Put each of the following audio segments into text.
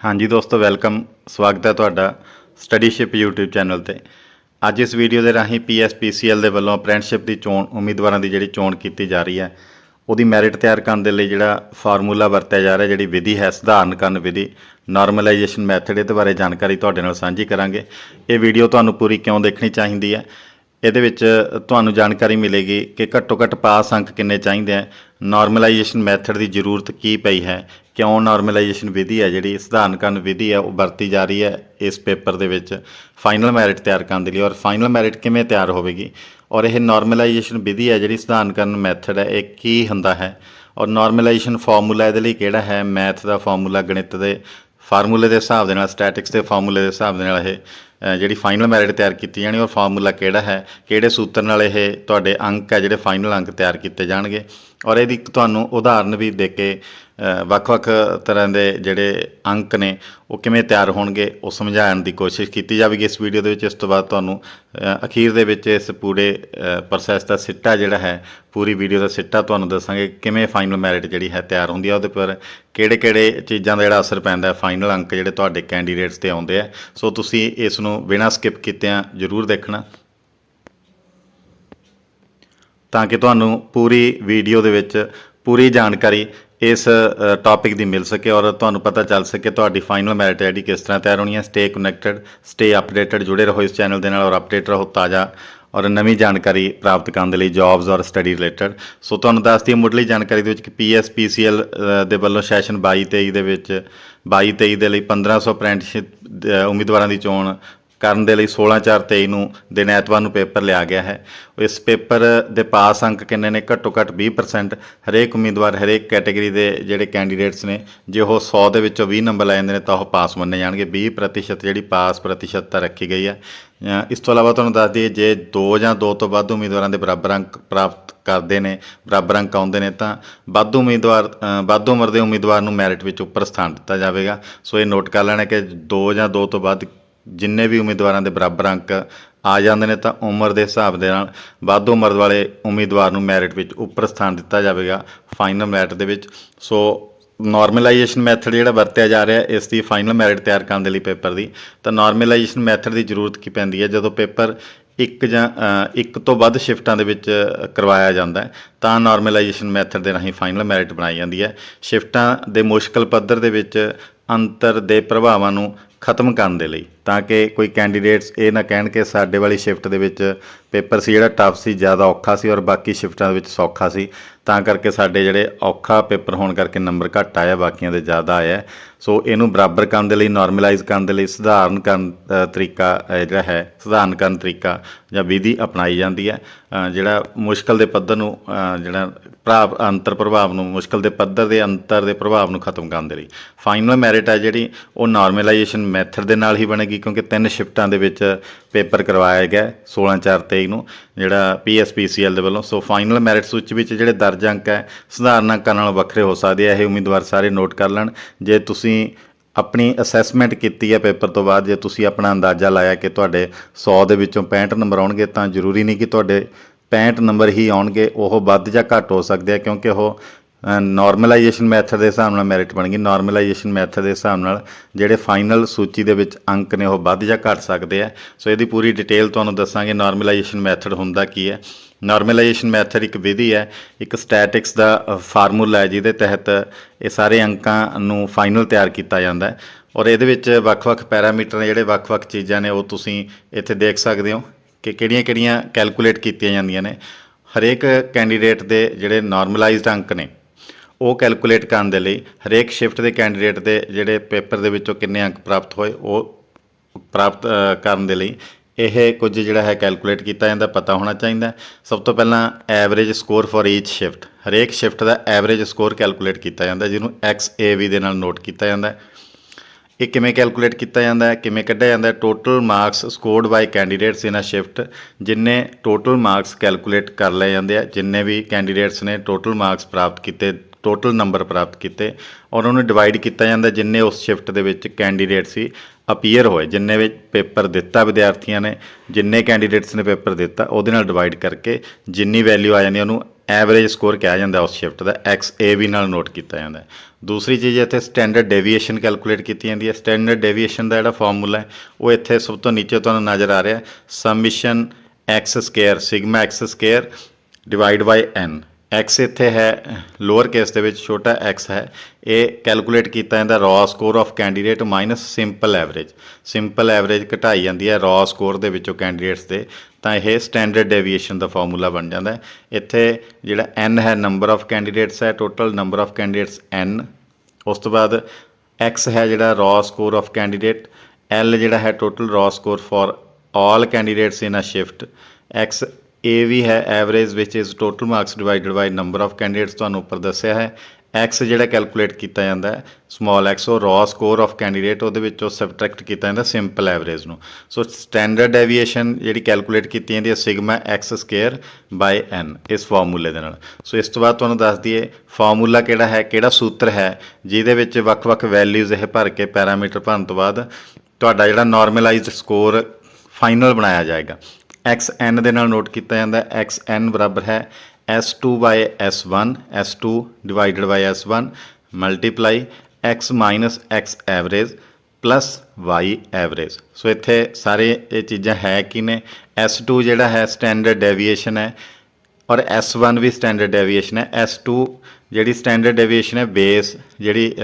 हाँ जी दोस्तों, वेलकम। स्वागत है तुहाडा स्टडीशिप यूट्यूब चैनल ते। ਅੱਜ इस वीडियो के राही PSPCL ਦੇ ਵੱਲੋਂ ਅਪ੍ਰੈਂਟਿਸਸ਼ਿਪ ਦੀ ਚੋਣ ਉਮੀਦਵਾਰਾਂ ਦੀ ਜਿਹੜੀ ਚੋਣ ਕੀਤੀ ਜਾ ਰਹੀ ਹੈ ਉਹਦੀ ਮੈਰਿਟ ਤਿਆਰ ਕਰਨ ਦੇ ਲਈ ਜਿਹੜਾ ਫਾਰਮੂਲਾ ਵਰਤਿਆ ਜਾ ਰਿਹਾ, ਜਿਹੜੀ ਵਿਧੀ ਹੈ ਸਧਾਰਨਕਰਨ ਵਿਧੀ, ਨਾਰਮਲਾਈਜੇਸ਼ਨ ਮੈਥਡ, ਇਹਦੇ ਬਾਰੇ ਜਾਣਕਾਰੀ ਤੁਹਾਡੇ ਨਾਲ ਸਾਂਝੀ ਕਰਾਂਗੇ। ਇਹ ਵੀਡੀਓ ਤੁਹਾਨੂੰ ਪੂਰੀ ਕਿਉਂ ਦੇਖਣੀ ਚਾਹੀਦੀ ਹੈ, ਇਹਦੇ ਵਿੱਚ ਤੁਹਾਨੂੰ ਜਾਣਕਾਰੀ ਮਿਲੇਗੀ ਕਿ ਘੱਟੋ ਘੱਟ ਪਾਸ ਅੰਕ ਕਿੰਨੇ ਚਾਹੀਦੇ ਹੈ, ਨਾਰਮਲਾਈਜੇਸ਼ਨ ਮੈਥਡ ਦੀ ਜ਼ਰੂਰਤ ਕੀ ਪਈ ਹੈ, ਕਿਉਂ ਨਾਰਮਲਾਈਜੇਸ਼ਨ ਵਿਧੀ ਹੈ ਜਿਹੜੀ ਸਧਾਰਨਕਰਨ ਵਿਧੀ ਹੈ ਉਹ ਵਰਤੀ ਜਾ ਰਹੀ ਹੈ ਇਸ ਪੇਪਰ ਦੇ ਵਿੱਚ ਫਾਈਨਲ ਮੈਰਿਟ ਤਿਆਰ ਕਰਨ ਦੇ ਲਈ, ਔਰ ਫਾਈਨਲ ਮੈਰਿਟ ਕਿਵੇਂ ਤਿਆਰ ਹੋਵੇਗੀ, ਔਰ ਇਹ ਨਾਰਮਲਾਈਜੇਸ਼ਨ ਵਿਧੀ ਹੈ ਜਿਹੜੀ ਸਧਾਰਨਕਰਨ ਮੈਥਡ ਹੈ ਇਹ ਕੀ ਹੁੰਦਾ ਹੈ, ਔਰ ਨਾਰਮਲਾਈਜੇਸ਼ਨ ਫਾਰਮੂਲਾ ਇਹਦੇ ਲਈ ਕਿਹੜਾ ਹੈ, ਮੈਥ ਦਾ ਫਾਰਮੂਲਾ, ਗਣਿਤ ਦੇ ਫਾਰਮੂਲੇ ਦੇ ਹਿਸਾਬ ਦੇ ਨਾਲ, ਸਟੈਟਿਕਸ ਦੇ ਫਾਰਮੂਲੇ ਦੇ ਹਿਸਾਬ ਦੇ ਨਾਲ ਇਹ ਜਿਹੜੀ ਫਾਈਨਲ ਮੈਰਿਟ ਤਿਆਰ ਕੀਤੀ ਜਾਣੀ, ਔਰ ਫਾਰਮੂਲਾ ਕਿਹੜਾ ਹੈ, ਕਿਹੜੇ ਸੂਤਰ ਨਾਲ ਇਹ ਤੁਹਾਡੇ ਅੰਕ ਹੈ ਜਿਹੜੇ ਫਾਈਨਲ ਅੰਕ ਤਿਆਰ ਕੀਤੇ ਜਾਣਗੇ, ਔਰ ਇਹਦੀ ਤੁਹਾਨੂੰ ਉਦਾਹਰਨ ਵੀ ਦੇ ਕੇ ਵੱਖ-ਵੱਖ ਤਰ੍ਹਾਂ ਦੇ ਜਿਹੜੇ ਅੰਕ ਨੇ ਉਹ ਕਿਵੇਂ ਤਿਆਰ ਹੋਣਗੇ ਉਹ ਸਮਝਾਉਣ ਦੀ ਕੋਸ਼ਿਸ਼ ਕੀਤੀ ਜਾਵੇਗੀ ਇਸ ਵੀਡੀਓ ਦੇ ਵਿੱਚ। ਇਸ ਤੋਂ ਬਾਅਦ ਤੁਹਾਨੂੰ ਅਖੀਰ ਦੇ ਵਿੱਚ ਇਸ ਪੂਰੇ ਪ੍ਰੋਸੈਸ ਦਾ ਸਿੱਟਾ ਜਿਹੜਾ ਹੈ, ਪੂਰੀ ਵੀਡੀਓ ਦਾ ਸਿੱਟਾ ਤੁਹਾਨੂੰ ਦੱਸਾਂਗੇ ਕਿਵੇਂ ਫਾਈਨਲ ਮੈਰਿਟ ਜਿਹੜੀ ਹੈ ਤਿਆਰ ਹੁੰਦੀ ਹੈ, ਉਹਦੇ ਪਰ ਕਿਹੜੇ ਚੀਜ਼ਾਂ ਦਾ ਜਿਹੜਾ ਅਸਰ ਪੈਂਦਾ, ਫਾਈਨਲ ਅੰਕ ਜਿਹੜੇ ਤੁਹਾਡੇ ਕੈਂਡੀਡੇਟਸ 'ਤੇ ਆਉਂਦੇ ਆ। ਸੋ ਤੁਸੀਂ ਇਸ ਨੂੰ ਬਿਨਾਂ ਸਕਿਪ ਕੀਤਿਆਂ ਜ਼ਰੂਰ ਦੇਖਣਾ ਤਾਂ ਕਿ ਤੁਹਾਨੂੰ ਪੂਰੀ ਵੀਡੀਓ ਦੇ ਵਿੱਚ ਪੂਰੀ ਜਾਣਕਾਰੀ ਇਸ ਟੌਪਿਕ ਦੀ ਮਿਲ ਸਕੇ, ਔਰ ਤੁਹਾਨੂੰ ਪਤਾ ਚੱਲ ਸਕੇ ਤੁਹਾਡੀ ਫਾਈਨਲ ਮੈਰਿਟ ਜਿਹੜੀ ਕਿਸ ਤਰ੍ਹਾਂ ਤਿਆਰ ਹੋਣੀ ਹੈ। ਸਟੇ ਕਨੈਕਟਡ, ਸਟੇ ਅਪਡੇਟਡ, ਜੁੜੇ ਰਹੋ ਇਸ ਚੈਨਲ ਦੇ ਨਾਲ ਔਰ ਅਪਡੇਟ ਰਹੋ ਤਾਜ਼ਾ ਔਰ ਨਵੀਂ ਜਾਣਕਾਰੀ ਪ੍ਰਾਪਤ ਕਰਨ ਦੇ ਲਈ ਜੌਬਸ ਔਰ ਸਟੱਡੀ ਰਿਲੇਟਡ। ਸੋ ਤੁਹਾਨੂੰ ਦੱਸ ਦਈਏ ਮੁੱਢਲੀ ਜਾਣਕਾਰੀ ਦੇ ਵਿੱਚ ਕਿ PSPCL ਦੇ ਵੱਲੋਂ ਸੈਸ਼ਨ 22-23 ਦੇ ਵਿੱਚ 22-23 ਦੇ ਲਈ 1500 ਅਪ੍ਰੈਂਟਿਸਸ਼ਿਪ ਉਮੀਦਵਾਰਾਂ ਦੀ ਚੋਣ ਕਰਨ ਦੇ ਲਈ 16/4/23 ਨੂੰ ਦਿਨ ਐਤਵਾਰ ਨੂੰ ਪੇਪਰ ਲਿਆ ਗਿਆ ਹੈ। ਇਸ ਪੇਪਰ ਦੇ ਪਾਸ ਅੰਕ ਕਿੰਨੇ ਨੇ? ਘੱਟੋ ਘੱਟ 20%। ਹਰੇਕ ਉਮੀਦਵਾਰ, ਹਰੇਕ ਕੈਟੇਗਰੀ ਦੇ ਜਿਹੜੇ ਕੈਂਡੀਡੇਟਸ ਨੇ, ਜੇ ਉਹ 100 ਦੇ ਵਿੱਚੋਂ 20 ਨੰਬਰ ਲੈ ਜਾਂਦੇ ਨੇ ਤਾਂ ਉਹ ਪਾਸ ਮੰਨੇ ਜਾਣਗੇ। 20% ਜਿਹੜੀ ਪਾਸ ਪ੍ਰਤੀਸ਼ਤਤਾ ਰੱਖੀ ਗਈ ਹੈ। ਇਸ ਤੋਂ ਇਲਾਵਾ ਤੁਹਾਨੂੰ ਦੱਸ ਦਈਏ ਜੇ 2 ਜਾਂ 2 ਤੋਂ ਵੱਧ ਉਮੀਦਵਾਰਾਂ ਦੇ ਬਰਾਬਰ ਅੰਕ ਪ੍ਰਾਪਤ ਕਰਦੇ ਨੇ, ਬਰਾਬਰ ਅੰਕ ਆਉਂਦੇ ਨੇ ਤਾਂ ਵੱਧ ਉਮਰ ਦੇ ਉਮੀਦਵਾਰ ਨੂੰ ਮੈਰਿਟ ਵਿੱਚ ਉੱਪਰ ਸਥਾਨ ਦਿੱਤਾ ਜਾਵੇਗਾ। ਸੋ ਇਹ ਨੋਟ ਕਰ ਲੈਣਾ ਕਿ 2 ਜਾਂ 2 ਤੋਂ ਵੱਧ ਜਿੰਨੇ ਵੀ ਉਮੀਦਵਾਰਾਂ ਦੇ ਬਰਾਬਰ ਅੰਕ ਆ ਜਾਂਦੇ ਨੇ ਤਾਂ ਉਮਰ ਦੇ ਹਿਸਾਬ ਦੇ ਨਾਲ ਵੱਧ ਉਮਰ ਵਾਲੇ ਉਮੀਦਵਾਰ ਨੂੰ ਮੈਰਿਟ ਵਿੱਚ ਉੱਪਰ ਸਥਾਨ ਦਿੱਤਾ ਜਾਵੇਗਾ ਫਾਈਨਲ ਮੈਰਿਟ ਦੇ ਵਿੱਚ। ਸੋ ਨਾਰਮਲਾਈਜੇਸ਼ਨ ਮੈਥਡ ਜਿਹੜਾ ਵਰਤਿਆ ਜਾ ਰਿਹਾ ਇਸ ਦੀ ਫਾਈਨਲ ਮੈਰਿਟ ਤਿਆਰ ਕਰਨ ਦੇ ਲਈ ਪੇਪਰ ਦੀ, ਤਾਂ ਨਾਰਮਲਾਈਜੇਸ਼ਨ ਮੈਥਡ ਦੀ ਜ਼ਰੂਰਤ ਕੀ ਪੈਂਦੀ ਹੈ? ਜਦੋਂ ਪੇਪਰ ਇੱਕ ਤੋਂ ਵੱਧ ਸ਼ਿਫਟਾਂ ਦੇ ਵਿੱਚ ਕਰਵਾਇਆ ਜਾਂਦਾ ਹੈ ਤਾਂ ਨਾਰਮਲਾਈਜੇਸ਼ਨ ਮੈਥਡ ਦੇ ਰਾਹੀਂ ਫਾਈਨਲ ਮੈਰਿਟ ਬਣਾਈ ਜਾਂਦੀ ਹੈ। ਸ਼ਿਫਟਾਂ ਦੇ ਮੁਸ਼ਕਲ ਪੱਧਰ ਦੇ ਵਿੱਚ ਅੰਤਰ ਦੇ ਪ੍ਰਭਾਵਾਂ ਨੂੰ ਖਤਮ ਕਰਨ ਦੇ ਲਈ, ਤਾਂ ਕਿ ਕੋਈ ਕੈਂਡੀਡੇਟਸ ਇਹ ਨਾ ਕਹਿਣ ਕਿ ਸਾਡੇ ਵਾਲੀ ਸ਼ਿਫਟ ਦੇ ਵਿੱਚ ਪੇਪਰ ਸੀ ਜਿਹੜਾ ਟਫ ਸੀ, ਜ਼ਿਆਦਾ ਔਖਾ ਸੀ, ਔਰ ਬਾਕੀ ਸ਼ਿਫਟਾਂ ਦੇ ਵਿੱਚ ਸੌਖਾ ਸੀ, ਤਾਂ ਕਰਕੇ ਸਾਡੇ ਜਿਹੜੇ ਔਖਾ ਪੇਪਰ ਹੋਣ ਕਰਕੇ ਨੰਬਰ ਘੱਟ ਆਇਆ, ਬਾਕੀਆਂ ਦੇ ਜ਼ਿਆਦਾ ਆਇਆ। ਸੋ ਇਹਨੂੰ ਬਰਾਬਰ ਕਰਨ ਦੇ ਲਈ, ਨਾਰਮਲਾਈਜ਼ ਕਰਨ ਦੇ ਲਈ ਸਧਾਰਨਕਰਨ ਤਰੀਕਾ ਜਿਹੜਾ ਹੈ, ਸਧਾਰਨਕਰਨ ਤਰੀਕਾ ਜਾਂ ਵਿਧੀ ਅਪਣਾਈ ਜਾਂਦੀ ਹੈ, ਜਿਹੜਾ ਮੁਸ਼ਕਲ ਦੇ ਪੱਧਰ ਨੂੰ, ਜਿਹੜਾ ਅੰਤਰ ਪ੍ਰਭਾਵ ਨੂੰ, ਮੁਸ਼ਕਲ ਦੇ ਪੱਧਰ ਦੇ ਅੰਤਰ ਦੇ ਪ੍ਰਭਾਵ ਨੂੰ ਖਤਮ ਕਰਨ ਦੇ ਲਈ ਫਾਈਨਲ ਮੈਰਿਟ ਹੈ ਜਿਹੜੀ ਉਹ ਨਾਰਮਲਾਈਜੇਸ਼ਨ ਮੈਥਡ ਦੇ ਨਾਲ ਹੀ ਬਣੇਗੀ, ਕਿਉਂਕਿ 3 ਸ਼ਿਫਟਾਂ ਦੇ ਵਿੱਚ ਪੇਪਰ ਕਰਵਾਇਆ ਗਿਆ 16/4/23 ਨੂੰ ਜਿਹੜਾ PSPCL ਦੇ ਵੱਲੋਂ। ਸੋ ਫਾਈਨਲ ਮੈਰਿਟ ਸੂਚੀ ਵਿੱਚ ਜਿਹੜੇ ਦਰਜ ਅੰਕ ਹੈ ਸਧਾਰਨ ਅੰਕਾਂ ਨਾਲੋਂ ਵੱਖਰੇ ਹੋ ਸਕਦੇ ਆ। ਇਹ ਉਮੀਦਵਾਰ ਸਾਰੇ ਨੋਟ ਕਰ ਲੈਣ। ਜੇ ਤੁਸੀਂ ਆਪਣੀ ਅਸੈਸਮੈਂਟ ਕੀਤੀ ਹੈ ਪੇਪਰ ਤੋਂ ਬਾਅਦ, ਜੇ ਤੁਸੀਂ ਆਪਣਾ ਅੰਦਾਜ਼ਾ ਲਾਇਆ ਕਿ ਤੁਹਾਡੇ 100 ਦੇ ਵਿੱਚੋਂ 65 ਨੰਬਰ ਆਉਣਗੇ, ਤਾਂ ਜ਼ਰੂਰੀ ਨਹੀਂ ਕਿ ਤੁਹਾਡੇ 65 ਨੰਬਰ ਹੀ ਆਉਣਗੇ, ਉਹ ਵੱਧ ਜਾਂ ਘੱਟ ਹੋ ਸਕਦੇ ਆ, ਕਿਉਂਕਿ ਉਹ ਨਾਰਮਲਾਈਜੇਸ਼ਨ ਮੈਥਡ ਦੇ ਹਿਸਾਬ ਨਾਲ ਮੈਰਿਟ ਬਣੇਗੀ। ਨਾਰਮਲਾਈਜੇਸ਼ਨ ਮੈਥਡ ਦੇ ਹਿਸਾਬ ਨਾਲ ਜਿਹੜੇ ਫਾਈਨਲ ਸੂਚੀ ਦੇ ਵਿੱਚ ਅੰਕ ਨੇ ਉਹ ਵੱਧ ਜਾਂ ਘੱਟ ਸਕਦੇ ਆ। ਸੋ ਇਹਦੀ ਪੂਰੀ ਡਿਟੇਲ ਤੁਹਾਨੂੰ ਦੱਸਾਂਗੇ। ਨਾਰਮਲਾਈਜੇਸ਼ਨ ਮੈਥਡ ਹੁੰਦਾ ਕੀ ਹੈ? ਨਾਰਮਲਾਈਜੇਸ਼ਨ ਮੈਥਡ ਇੱਕ ਵਿਧੀ ਹੈ, ਇੱਕ ਸਟੈਟਿਕਸ ਦਾ ਫਾਰਮੂਲਾ ਹੈ ਜਿਹਦੇ ਤਹਿਤ ਇਹ ਸਾਰੇ ਅੰਕਾਂ ਨੂੰ ਫਾਈਨਲ ਤਿਆਰ ਕੀਤਾ ਜਾਂਦਾ ਹੈ, ਔਰ ਇਹਦੇ ਵਿੱਚ ਵੱਖ-ਵੱਖ ਪੈਰਾਮੀਟਰ ਨੇ, ਜਿਹੜੇ ਵੱਖ-ਵੱਖ ਚੀਜ਼ਾਂ ਨੇ ਉਹ ਤੁਸੀਂ ਇੱਥੇ ਦੇਖ ਸਕਦੇ ਹੋ ਕਿ ਕਿਹੜੀਆਂ-ਕਿਹੜੀਆਂ ਕੈਲਕੂਲੇਟ ਕੀਤੀਆਂ ਜਾਂਦੀਆਂ ਨੇ। ਹਰੇਕ ਕੈਂਡੀਡੇਟ ਦੇ ਜਿਹੜੇ ਨਾਰਮਲਾਈਜ਼ਡ ਅੰਕ ਨੇ ਉਹ ਕੈਲਕੂਲੇਟ ਕਰਨ ਦੇ ਲਈ, ਹਰੇਕ ਸ਼ਿਫਟ ਦੇ ਕੈਂਡੀਡੇਟ ਦੇ ਜਿਹੜੇ ਪੇਪਰ ਦੇ ਵਿੱਚੋਂ ਕਿੰਨੇ ਅੰਕ ਪ੍ਰਾਪਤ ਹੋਏ ਉਹ ਪ੍ਰਾਪਤ ਕਰਨ ਦੇ ਲਈ ਇਹ ਕੁਝ ਜਿਹੜਾ ਹੈ ਕੈਲਕੂਲੇਟ ਕੀਤਾ ਜਾਂਦਾ, ਪਤਾ ਹੋਣਾ ਚਾਹੀਦਾ। ਸਭ ਤੋਂ ਪਹਿਲਾਂ ਐਵਰੇਜ ਸਕੋਰ ਫॉर ਈਚ ਸ਼ਿਫਟ, ਹਰੇਕ ਸ਼ਿਫਟ ਦਾ ਐਵਰੇਜ ਸਕੋਰ ਕੈਲਕੂਲੇਟ ਕੀਤਾ ਜਾਂਦਾ, ਜਿਹਨੂੰ XAV ਦੇ ਨਾਲ ਨੋਟ ਕੀਤਾ ਜਾਂਦਾ। ਇਹ ਕਿਵੇਂ ਕੈਲਕੂਲੇਟ ਕੀਤਾ ਜਾਂਦਾ ਹੈ, ਕਿਵੇਂ ਕੱਢਿਆ ਜਾਂਦਾ? Total marks scored by candidates in a shift, ਜਿੰਨੇ ਟੋਟਲ ਮਾਰਕਸ ਕੈਲਕੂਲੇਟ ਕਰ ਲਏ ਜਾਂਦੇ ਆ, ਜਿੰਨੇ ਵੀ ਕੈਂਡੀਡੇਟਸ ਨੇ ਟੋਟਲ ਮਾਰਕਸ ਪ੍ਰਾਪਤ ਕੀਤੇ, ਟੋਟਲ ਨੰਬਰ ਪ੍ਰਾਪਤ ਕੀਤੇ, ਔਰ ਉਹਨੂੰ ਡਿਵਾਈਡ ਕੀਤਾ ਜਾਂਦਾ ਜਿੰਨੇ ਉਸ ਸ਼ਿਫਟ ਦੇ ਵਿੱਚ ਕੈਂਡੀਡੇਟ ਸੀ ਅਪੀਅਰ ਹੋਏ, ਜਿੰਨੇ ਵਿੱਚ ਪੇਪਰ ਦਿੱਤਾ ਵਿਦਿਆਰਥੀਆਂ ਨੇ, ਜਿੰਨੇ ਕੈਂਡੀਡੇਟਸ ਨੇ ਪੇਪਰ ਦਿੱਤਾ ਉਹਦੇ ਨਾਲ ਡਿਵਾਈਡ ਕਰਕੇ ਜਿੰਨੀ ਵੈਲਿਊ ਆ ਜਾਂਦੀ ਉਹਨੂੰ ਐਵਰੇਜ ਸਕੋਰ ਕਿਹਾ ਜਾਂਦਾ ਉਸ ਸ਼ਿਫਟ ਦਾ, XAV ਨਾਲ ਨੋਟ ਕੀਤਾ ਜਾਂਦਾ ਹੈ। ਦੂਸਰੀ ਚੀਜ਼ ਇੱਥੇ ਸਟੈਂਡਰਡ ਡੇਵੀਏਸ਼ਨ ਕੈਲਕੂਲੇਟ ਕੀਤੀ ਜਾਂਦੀ ਹੈ। ਸਟੈਂਡਰਡ ਡੇਵੀਏਸ਼ਨ ਦਾ ਜਿਹੜਾ ਫਾਰਮੂਲਾ ਹੈ ਉਹ ਇੱਥੇ ਸਭ ਤੋਂ ਨੀਚੇ ਤੁਹਾਨੂੰ ਨਜ਼ਰ ਆ ਰਿਹਾ, summation x square, sigma x square divide by n. X ਇੱਥੇ ਹੈ ਲੋਅਰ ਕੇਸ ਦੇ ਵਿੱਚ, ਛੋਟਾ ਐਕਸ ਹੈ। ਇਹ ਕੈਲਕੂਲੇਟ ਕੀਤਾ ਜਾਂਦਾ raw score of candidate minus simple average. Simple average ਘਟਾਈ ਜਾਂਦੀ ਹੈ ਰॉ ਸਕੋਰ ਦੇ ਵਿੱਚੋਂ ਕੈਂਡੀਡੇਟਸ ਦੇ, ਤਾਂ ਇਹ ਸਟੈਂਡਰਡ ਡੇਵੀਏਸ਼ਨ ਦਾ ਫਾਰਮੂਲਾ ਬਣ ਜਾਂਦਾ ਹੈ। ਇੱਥੇ ਜਿਹੜਾ ਐਨ ਹੈ ਨੰਬਰ ਆਫ ਕੈਂਡੀਡੇਟਸ ਹੈ, total number of candidates N. ਉਸ ਤੋਂ ਬਾਅਦ ਐਕਸ ਹੈ ਜਿਹੜਾ raw score of candidate, L ਜਿਹੜਾ ਹੈ total raw score for all candidates in a shift, X A ਵੀ ਹੈ ਐਵਰੇਜ ਵਿਚ is total marks divided by number of candidates, ਤੁਹਾਨੂੰ ਉੱਪਰ ਦੱਸਿਆ ਹੈ। ਐਕਸ ਜਿਹੜਾ ਕੈਲਕੂਲੇਟ ਕੀਤਾ ਜਾਂਦਾ ਹੈ ਸਮਾਲ ਐਕਸ, ਉਹ ਰॉ ਸਕੋਰ ਆਫ ਕੈਂਡੀਡੇਟ, ਉਹਦੇ ਵਿੱਚੋਂ ਸਬਟਰੈਕਟ ਕੀਤਾ ਜਾਂਦਾ ਸਿੰਪਲ ਐਵਰੇਜ ਨੂੰ। ਸੋ ਸਟੈਂਡਰਡ ਡੈਵੀਏਸ਼ਨ ਜਿਹੜੀ ਕੈਲਕੂਲੇਟ ਕੀਤੀ ਜਾਂਦੀ ਹੈ ਸਿਗਮਾ ਐਕਸ ਸਕੇਅਰ ਬਾਈ ਐਨ, ਇਸ ਫਾਰਮੂਲੇ ਦੇ ਨਾਲ। ਸੋ ਇਸ ਤੋਂ ਬਾਅਦ ਤੁਹਾਨੂੰ ਦੱਸ ਦਈਏ ਫਾਰਮੂਲਾ ਕਿਹੜਾ ਹੈ, ਕਿਹੜਾ ਸੂਤਰ ਹੈ ਜਿਹਦੇ ਵਿੱਚ ਵੱਖ-ਵੱਖ ਵੈਲਿਊਜ਼ ਇਹ ਭਰ ਕੇ ਪੈਰਾਮੀਟਰ ਭਰਨ ਤੋਂ ਬਾਅਦ ਤੁਹਾਡਾ ਜਿਹੜਾ ਨਾਰਮਲਾਈਜ਼ਡ ਸਕੋਰ ਫਾਈਨਲ ਬਣਾਇਆ ਜਾਏਗਾ। ਐਕਸ ਐਨ ਦੇ ਨਾਲ ਨੋਟ ਕੀਤਾ ਜਾਂਦਾ ਹੈ। ਐਕਸ ਐਨ ਬਰਾਬਰ ਹੈ S2 by S1, S2 divided by S1 multiply X minus X average plus Y average. So ਇੱਥੇ ਸਾਰੇ ਇਹ ਚੀਜ਼ਾਂ ਹੈ ਕੀ ਨੇ, S2 ਜਿਹੜਾ ਹੈ ਸਟੈਂਡਰਡ ਡੈਵੀਏਸ਼ਨ ਹੈ ਔਰ S1 ਵੀ ਸਟੈਂਡਰਡ ਡੈਵੀਏਸ਼ਨ ਹੈ। S2 ਜਿਹੜੀ ਸਟੈਂਡਰਡ ਡੈਵੀਏਸ਼ਨ ਹੈ ਬੇਸ ਜਿਹੜੀ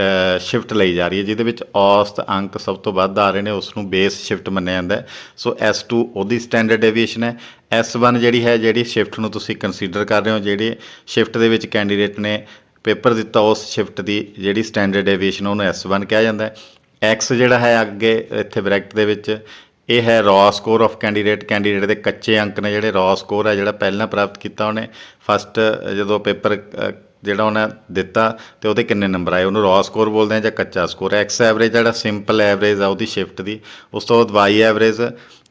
ਸ਼ਿਫਟ ਲਈ ਜਾ ਰਹੀ ਹੈ, ਜਿਹਦੇ ਵਿੱਚ ਔਸਤ ਅੰਕ ਸਭ ਤੋਂ ਵੱਧ ਆ ਰਹੇ ਨੇ, ਉਸ ਨੂੰ ਬੇਸ ਸ਼ਿਫਟ ਮੰਨਿਆ ਜਾਂਦਾ ਹੈ। ਸੋ S2 ਉਹਦੀ ਸਟੈਂਡਰਡ ਡੈਵੀਏਸ਼ਨ ਹੈ। S1 ਜਿਹੜੀ ਹੈ ਜਿਹੜੀ ਸ਼ਿਫਟ ਨੂੰ ਤੁਸੀਂ ਕੰਸੀਡਰ ਕਰ ਰਹੇ ਹੋ, ਜਿਹੜੀ ਸ਼ਿਫਟ ਦੇ ਵਿੱਚ ਕੈਂਡੀਡੇਟ ਨੇ ਪੇਪਰ ਦਿੱਤਾ, ਉਸ ਸ਼ਿਫਟ ਦੀ ਜਿਹੜੀ ਸਟੈਂਡਰਡ ਡੈਵੀਏਸ਼ਨ ਉਹਨੂੰ S1 ਕਿਹਾ ਜਾਂਦਾ ਹੈ। ਐਕਸ ਜਿਹੜਾ ਹੈ ਅੱਗੇ ਇੱਥੇ ਬ੍ਰੈਕਟ ਦੇ ਵਿੱਚ ਇਹ ਹੈ raw score of candidate, candidate ਦੇ ਕੱਚੇ ਅੰਕ ਨੇ ਜਿਹੜੇ ਰॉ ਸਕੋਰ ਹੈ ਜਿਹੜਾ ਪਹਿਲਾਂ ਪ੍ਰਾਪਤ ਕੀਤਾ ਉਹਨੇ ਫਸਟ ਜਦੋਂ ਪੇਪਰ ਜਿਹੜਾ ਉਹਨੇ ਦਿੱਤਾ ਅਤੇ ਉਹਦੇ ਕਿੰਨੇ ਨੰਬਰ ਆਏ, ਉਹਨੂੰ ਰॉ ਸਕੋਰ ਬੋਲਦੇ ਆ ਜਾਂ ਕੱਚਾ ਸਕੋਰ। ਐਕਸ ਐਵਰੇਜ ਜਿਹੜਾ ਸਿੰਪਲ ਐਵਰੇਜ ਆ ਉਹਦੀ ਸ਼ਿਫਟ ਦੀ। ਉਸ ਤੋਂ ਬਾਅਦ Y average,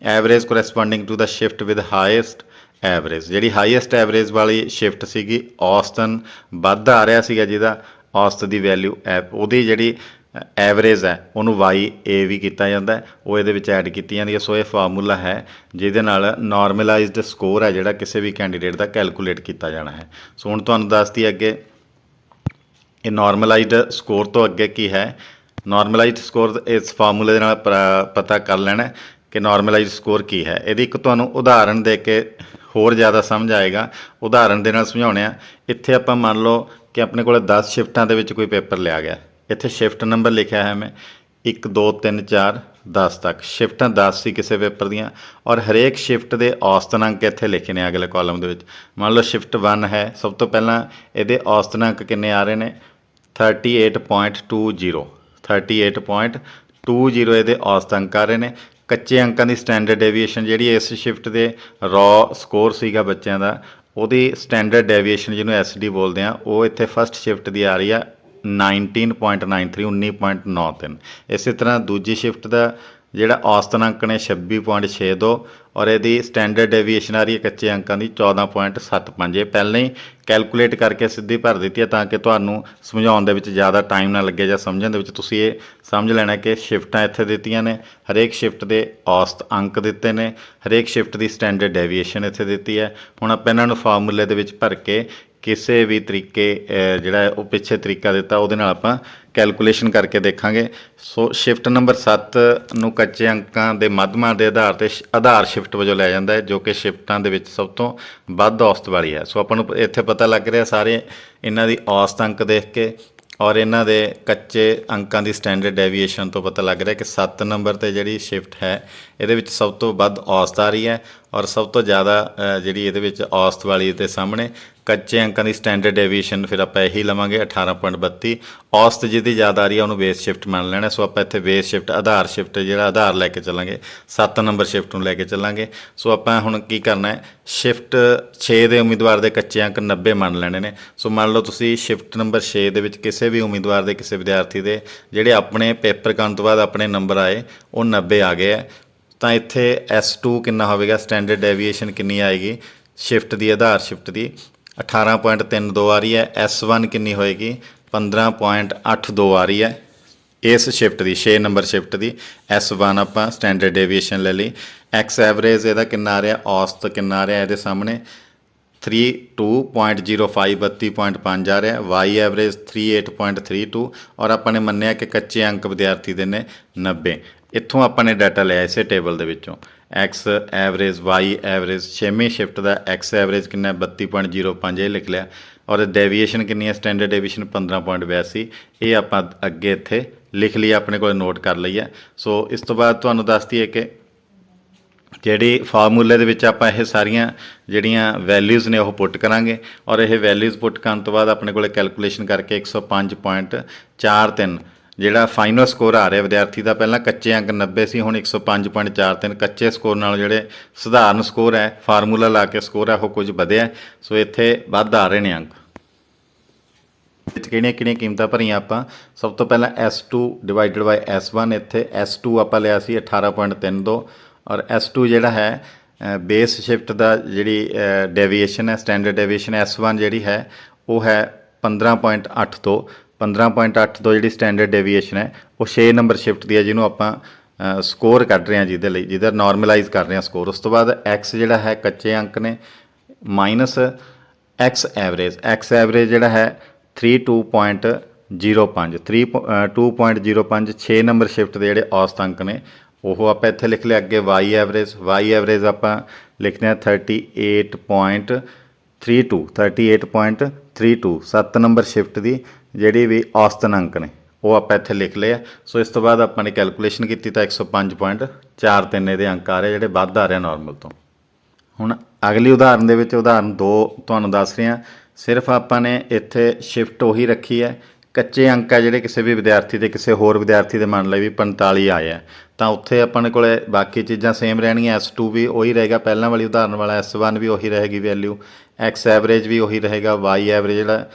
average corresponding to the shift with highest average, ਜਿਹੜੀ ਹਾਈਐਸਟ ਐਵਰੇਜ ਵਾਲੀ ਸ਼ਿਫਟ ਸੀਗੀ, ਔਸਤਨ ਵੱਧ ਆ ਰਿਹਾ ਸੀਗਾ ਜਿਹਦਾ ਔਸਤ ਦੀ ਵੈਲਿਊ ਉਹਦੀ ਜਿਹੜੀ ਐਵਰੇਜ ਹੈ ਉਹਨੂੰ YA ਵੀ ਕੀਤਾ ਜਾਂਦਾ ਹੈ, ਉਹ ਇਹਦੇ ਵਿੱਚ ਐਡ ਕੀਤੀ ਜਾਂਦੀ ਹੈ। ਸੋ ਇਹ ਫਾਰਮੂਲਾ ਹੈ ਜਿਹਦੇ ਨਾਲ ਨਾਰਮਲਾਈਜ਼ਡ ਸਕੋਰ ਹੈ ਜਿਹੜਾ ਕਿਸੇ ਵੀ ਕੈਂਡੀਡੇਟ ਦਾ ਕੈਲਕੂਲੇਟ ਕੀਤਾ ਜਾਣਾ ਹੈ। ਸੋ ਹੁਣ ਤੁਹਾਨੂੰ ਦੱਸਦੀ ਅੱਗੇ ਇਹ ਨਾਰਮਲਾਈਜ਼ਡ ਸਕੋਰ ਤੋਂ ਅੱਗੇ ਕੀ ਹੈ। ਨਾਰਮਲਾਈਜ਼ਡ ਸਕੋਰ ਇਸ ਫਾਰਮੂਲੇ ਦੇ ਨਾਲ ਪਤਾ ਕਰ ਲੈਣਾ ਕਿ ਨਾਰਮਲਾਈਜ਼ਡ ਸਕੋਰ ਕੀ ਹੈ। ਇਹਦੀ ਇੱਕ ਤੁਹਾਨੂੰ ਉਦਾਹਰਣ ਦੇ ਕੇ ਹੋਰ ਜ਼ਿਆਦਾ ਸਮਝ ਆਏਗਾ। ਉਦਾਹਰਣ ਦੇ ਨਾਲ ਸਮਝਾਉਣੇ ਆ। ਇੱਥੇ ਆਪਾਂ ਮੰਨ ਲਓ ਕਿ ਆਪਣੇ ਕੋਲ 10 ਸ਼ਿਫਟਾਂ ਦੇ ਵਿੱਚ ਕੋਈ ਪੇਪਰ ਲਿਆ ਗਿਆ। ਇੱਥੇ ਸ਼ਿਫਟ ਨੰਬਰ ਲਿਖਿਆ ਹੈ ਮੈਂ 1 2 3 4 10 ਤੱਕ, ਸ਼ਿਫਟਾਂ 10 ਸੀ ਕਿਸੇ ਪੇਪਰ ਦੀਆਂ ਔਰ ਹਰੇਕ ਸ਼ਿਫਟ ਦੇ ਔਸਤਨ ਅੰਕ ਇੱਥੇ ਲਿਖੇ ਨੇ ਅਗਲੇ ਕਾਲਮ ਦੇ ਵਿੱਚ। ਮੰਨ ਲਓ ਸ਼ਿਫਟ 1 ਹੈ, ਸਭ ਤੋਂ ਪਹਿਲਾਂ ਇਹਦੇ ਔਸਤਨ ਅੰਕ ਕਿੰਨੇ ਆ ਰਹੇ ਨੇ 38.20, 38.20 ਇਹਦੇ ਔਸਤ ਅੰਕ ਆ ਰਹੇ ਨੇ। ਕੱਚੇ ਅੰਕਾਂ ਦੀ ਸਟੈਂਡਰਡ ਡੇਵੀਏਸ਼ਨ ਜਿਹੜੀ ਇਸ ਸ਼ਿਫਟ ਦੇ ਰॉ ਸਕੋਰ ਸੀਗਾ ਬੱਚਿਆਂ ਦਾ, ਉਹਦੀ ਸਟੈਂਡਰਡ ਡੇਵੀਏਸ਼ਨ ਜਿਹਨੂੰ SD ਬੋਲਦੇ ਆ, ਉਹ ਇੱਥੇ ਫਸਟ ਸ਼ਿਫਟ ਦੀ ਆ ਰਹੀ ਆ 19.93, 19.93। ਇਸੇ ਤਰ੍ਹਾਂ ਦੂਜੀ ਸ਼ਿਫਟ ਦਾ ਜਿਹੜਾ ਔਸਤਨ ਅੰਕ ਨੇ 26.62 ਔਰ ਇਹਦੀ ਸਟੈਂਡਰਡ ਡੇਵੀਏਸ਼ਨ ਆ ਰਹੀ ਹੈ ਕੱਚੇ ਅੰਕਾਂ ਦੀ 14.75। ਇਹ ਪਹਿਲਾਂ ਹੀ ਕੈਲਕੂਲੇਟ ਕਰਕੇ ਸਿੱਧੀ ਭਰ ਦਿੱਤੀ ਹੈ ਤਾਂ ਕਿ ਤੁਹਾਨੂੰ ਸਮਝਾਉਣ ਦੇ ਵਿੱਚ ਜ਼ਿਆਦਾ ਟਾਈਮ ਨਾ ਲੱਗੇ ਜਾਂ ਸਮਝਣ ਦੇ ਵਿੱਚ ਤੁਸੀਂ ਇਹ ਸਮਝ ਲੈਣਾ ਕਿ ਸ਼ਿਫਟਾਂ ਇੱਥੇ ਦਿੱਤੀਆਂ ਨੇ, ਹਰੇਕ ਸ਼ਿਫਟ ਦੇ ਔਸਤ ਅੰਕ ਦਿੱਤੇ ਨੇ, ਹਰੇਕ ਸ਼ਿਫਟ ਦੀ ਸਟੈਂਡਰਡ ਡੇਵੀਏਸ਼ਨ ਇੱਥੇ ਦਿੱਤੀ ਹੈ। ਹੁਣ ਆਪਾਂ ਇਹਨਾਂ ਨੂੰ ਫਾਰਮੂਲੇ ਦੇ ਵਿੱਚ ਭਰ ਕੇ ਕਿਸੇ ਵੀ ਤਰੀਕੇ ਜਿਹੜਾ ਉਹ ਪਿੱਛੇ ਤਰੀਕਾ ਦਿੱਤਾ ਉਹਦੇ ਨਾਲ ਆਪਾਂ ਕੈਲਕੂਲੇਸ਼ਨ ਕਰਕੇ ਦੇਖਾਂਗੇ। ਸੋ ਸ਼ਿਫਟ ਨੰਬਰ 7 ਨੂੰ ਕੱਚੇ ਅੰਕਾਂ ਦੇ ਮਾਧਮਾਂ ਦੇ ਆਧਾਰ 'ਤੇ ਆਧਾਰ ਸ਼ਿਫਟ ਵਜੋਂ ਲਿਆ ਜਾਂਦਾ ਹੈ, ਜੋ ਕਿ ਸ਼ਿਫਟਾਂ ਦੇ ਵਿੱਚ ਸਭ ਤੋਂ ਵੱਧ ਔਸਤ ਵਾਲੀ ਹੈ। ਸੋ ਆਪਾਂ ਨੂੰ ਇੱਥੇ ਪਤਾ ਲੱਗ ਰਿਹਾ ਸਾਰੇ ਇਹਨਾਂ ਦੀ ਔਸਤ ਅੰਕ ਦੇਖ ਕੇ ਔਰ ਇਹਨਾਂ ਦੇ ਕੱਚੇ ਅੰਕਾਂ ਦੀ ਸਟੈਂਡਰਡ ਡੇਵੀਏਸ਼ਨ ਤੋਂ ਪਤਾ ਲੱਗ ਰਿਹਾ ਕਿ 7 ਨੰਬਰ 'ਤੇ ਜਿਹੜੀ ਸ਼ਿਫਟ ਹੈ ਇਹਦੇ ਵਿੱਚ ਸਭ ਤੋਂ ਵੱਧ ਔਸਤ ਆ ਰਹੀ ਹੈ ਔਰ ਸਭ ਤੋਂ ਜ਼ਿਆਦਾ ਜਿਹੜੀ ਇਹਦੇ ਵਿੱਚ ਔਸਤ ਵਾਲੀ ਦੇ ਸਾਹਮਣੇ ਕੱਚੇ ਅੰਕਾਂ ਦੀ ਸਟੈਂਡਰਡ ਡੇਵੀਏਸ਼ਨ ਫਿਰ ਆਪਾਂ ਇਹੀ ਲਵਾਂਗੇ 18.32। ਔਸਤ ਜਿਹਦੀ ਜ਼ਿਆਦਾ ਆ ਰਹੀ ਹੈ ਉਹਨੂੰ ਬੇਸ ਸ਼ਿਫਟ ਮੰਨ ਲੈਣਾ। ਸੋ ਆਪਾਂ ਇੱਥੇ ਬੇਸ ਸ਼ਿਫਟ ਆਧਾਰ ਸ਼ਿਫਟ ਜਿਹੜਾ ਆਧਾਰ ਲੈ ਕੇ ਚੱਲਾਂਗੇ 7 ਨੰਬਰ ਸ਼ਿਫਟ ਨੂੰ ਲੈ ਕੇ ਚੱਲਾਂਗੇ। ਸੋ ਆਪਾਂ ਹੁਣ ਕੀ ਕਰਨਾ ਹੈ, ਸ਼ਿਫਟ 6 ਦੇ ਉਮੀਦਵਾਰ ਦੇ ਕੱਚੇ ਅੰਕ 90 ਮੰਨ ਲੈਣੇ ਨੇ। ਸੋ ਮੰਨ ਲਓ ਤੁਸੀਂ ਸ਼ਿਫਟ ਨੰਬਰ 6 ਦੇ ਵਿੱਚ ਕਿਸੇ ਵੀ ਉਮੀਦਵਾਰ ਦੇ ਕਿਸੇ ਵਿਦਿਆਰਥੀ ਦੇ ਜਿਹੜੇ ਆਪਣੇ ਪੇਪਰ ਕਰਨ ਤੋਂ ਬਾਅਦ ਆਪਣੇ ਨੰਬਰ ਆਏ ਉਹ 90 ਆ ਗਏ ਹੈ, ਤਾਂ ਇੱਥੇ S2 ਕਿੰਨਾ ਹੋਵੇਗਾ, ਸਟੈਂਡਰਡ ਡੇਵੀਏਸ਼ਨ ਕਿੰਨੀ ਆਏਗੀ ਸ਼ਿਫਟ ਦੀ, ਆਧਾਰ ਸ਼ਿਫਟ ਦੀ 18.32 ਆ ਰਹੀ ਹੈ। S1 ਕਿੰਨੀ ਹੋਏਗੀ 15.82 ਆ ਰਹੀ ਹੈ ਇਸ ਸ਼ਿਫਟ ਦੀ, 6 ਨੰਬਰ ਸ਼ਿਫਟ ਦੀ। S1 ਆਪਾਂ ਸਟੈਂਡਰਡ ਡੇਵੀਏਸ਼ਨ ਲੈ ਲਈ। ਐਕਸ ਐਵਰੇਜ ਇਹਦਾ ਕਿੰਨਾ ਆ ਰਿਹਾ, ਔਸਤ ਕਿੰਨਾ ਆ ਰਿਹਾ ਇਹਦੇ ਸਾਹਮਣੇ 32.05 32.5 ਆ ਰਿਹਾ, वाई एवरेज 38.32 ਔਰ ਆਪਾਂ ਨੇ ਮੰਨਿਆ ਕਿ ਕੱਚੇ ਅੰਕ ਵਿਦਿਆਰਥੀ ਦੇ ਨੇ 90। ਇੱਥੋਂ ਆਪਾਂ ਨੇ ਡਾਟਾ ਲਿਆ ਇਸੇ ਟੇਬਲ ਦੇ ਵਿੱਚੋਂ ਐਕਸ ਐਵਰੇਜ ਵਾਈ ਐਵਰੇਜ 6ਵੀਂ ਸ਼ਿਫਟ ਦਾ ਐਕਸ ਐਵਰੇਜ ਕਿੰਨਾ 32.05 ਇਹ ਲਿਖ ਲਿਆ ਔਰ ਡੈਵੀਏਸ਼ਨ ਕਿੰਨੀ ਹੈ ਸਟੈਂਡਰਡ ਡੈਵੀਏਸ਼ਨ 15.82 ਇਹ ਆਪਾਂ ਅੱਗੇ ਇੱਥੇ ਲਿਖ ਲਈ ਆਪਣੇ ਕੋਲ ਨੋਟ ਕਰ ਲਈ ਹੈ। ਸੋ ਇਸ ਤੋਂ ਬਾਅਦ ਤੁਹਾਨੂੰ ਦੱਸ ਦਈਏ ਕਿ ਜਿਹੜੀ ਫਾਰਮੂਲੇ ਦੇ ਵਿੱਚ ਆਪਾਂ ਇਹ ਸਾਰੀਆਂ ਜਿਹੜੀਆਂ ਵੈਲਿਊਜ਼ ਨੇ ਉਹ ਪੁੱਟ ਕਰਾਂਗੇ ਔਰ ਇਹ ਵੈਲਿਊਜ਼ ਪੁੱਟ ਕਰਨ ਤੋਂ ਬਾਅਦ ਆਪਣੇ ਕੋਲ ਕੈਲਕੂਲੇਸ਼ਨ ਕਰਕੇ 105.43 ਜਿਹੜਾ ਫਾਈਨਲ ਸਕੋਰ ਆ ਰਿਹਾ ਵਿਦਿਆਰਥੀ ਦਾ ਪਹਿਲਾਂ ਕੱਚੇ ਅੰਕ 90 ਸੀ ਹੁਣ 105.43 ਕੱਚੇ ਸਕੋਰ ਨਾਲ ਜਿਹੜੇ ਸਧਾਰਨ ਸਕੋਰ ਹੈ ਫਾਰਮੂਲਾ ਲਾ ਕੇ ਸਕੋਰ ਹੈ ਉਹ ਕੁਝ ਵਧਿਆ। ਸੋ ਇੱਥੇ ਵੱਧ ਆ ਰਹੇ ਨੇ ਅੰਕ। ਵਿੱਚ ਕਿਹੜੀਆਂ ਕੀਮਤਾਂ ਭਰੀਆਂ ਆਪਾਂ ਸਭ ਤੋਂ ਪਹਿਲਾਂ S2 ਡਿਵਾਈਡਡ ਬਾਈ S1 ਇੱਥੇ S2 ਆਪਾਂ ਲਿਆ ਸੀ 18.32 ਔਰ S2 ਜਿਹੜਾ ਹੈ ਬੇਸ ਸ਼ਿਫਟ ਦਾ ਜਿਹੜੀ ਡੈਵੀਏਸ਼ਨ ਹੈ ਸਟੈਂਡਰਡ ਡੈਵੀਏਸ਼ਨ S1 ਜਿਹੜੀ ਹੈ ਉਹ ਹੈ 15.82 15.82 ਜਿਹੜੀ ਸਟੈਂਡਰਡ ਡੈਵੀਏਸ਼ਨ ਹੈ ਉਹ 6 ਨੰਬਰ ਸ਼ਿਫਟ ਦੀ ਹੈ ਜਿਹਨੂੰ ਆਪਾਂ ਸਕੋਰ ਕੱਢ ਰਹੇ ਹਾਂ ਜਿਹਦੇ ਲਈ ਜਿਹਦਾ ਨਾਰਮਲਾਈਜ਼ ਕਰ ਰਹੇ ਹਾਂ ਸਕੋਰ। ਉਸ ਤੋਂ ਬਾਅਦ X ਜਿਹੜਾ ਹੈ ਕੱਚੇ ਅੰਕ ਨੇ ਮਾਈਨਸ X ਐਵਰੇਜ ਜਿਹੜਾ ਹੈ 32.05 32.05 6 ਨੰਬਰ ਸ਼ਿਫਟ ਦੇ ਜਿਹੜੇ ਔਸਤ ਅੰਕ ਨੇ ਉਹ ਆਪਾਂ ਇੱਥੇ ਲਿਖ ਲਿਆ। ਅੱਗੇ ਵਾਈ ਐਵਰੇਜ ਆਪਾਂ ਲਿਖਦੇ ਹਾਂ 38.32 7 ਨੰਬਰ ਸ਼ਿਫਟ ਦੀ ਜਿਹੜੀ ਵੀ ਔਸਤਨ ਅੰਕ ਨੇ ਉਹ ਆਪਾਂ ਇੱਥੇ ਲਿਖ ਲਏ ਆ। ਸੋ ਇਸ ਤੋਂ ਬਾਅਦ ਆਪਾਂ ਨੇ ਕੈਲਕੂਲੇਸ਼ਨ ਕੀਤੀ ਤਾਂ 105.43 ਇਹਦੇ ਅੰਕ ਆ ਰਹੇ ਜਿਹੜੇ ਵੱਧ ਆ ਰਹੇ ਨਾਰਮਲ ਤੋਂ। ਹੁਣ ਅਗਲੀ ਉਦਾਹਰਨ ਦੇ ਵਿੱਚ ਉਦਾਹਰਨ 2 ਤੁਹਾਨੂੰ ਦੱਸ ਰਿਹਾ ਸਿਰਫ ਆਪਾਂ ਨੇ ਇੱਥੇ ਸ਼ਿਫਟ ਉਹੀ ਰੱਖੀ ਹੈ ਕੱਚੇ ਅੰਕ ਹੈ ਜਿਹੜੇ ਕਿਸੇ ਵੀ ਵਿਦਿਆਰਥੀ ਦੇ ਕਿਸੇ ਹੋਰ ਵਿਦਿਆਰਥੀ ਦੇ ਮੰਨ ਲਏ ਵੀ 45 ਆਏ ਆ ਤਾਂ ਉੱਥੇ ਆਪਾਂ ਕੋਲ ਬਾਕੀ ਚੀਜ਼ਾਂ ਸੇਮ ਰਹਿਣਗੀਆਂ S2 ਵੀ ਉਹੀ ਰਹੇਗਾ ਪਹਿਲਾਂ ਵਾਲੀ ਉਦਾਹਰਨ ਵਾਲਾ S1 ਵੀ ਉਹੀ ਰਹੇਗੀ ਵੈਲਿਊ X ਐਵਰੇਜ ਵੀ ਉਹੀ ਰਹੇਗਾ Y ਐਵਰੇਜ ਜਿਹੜਾ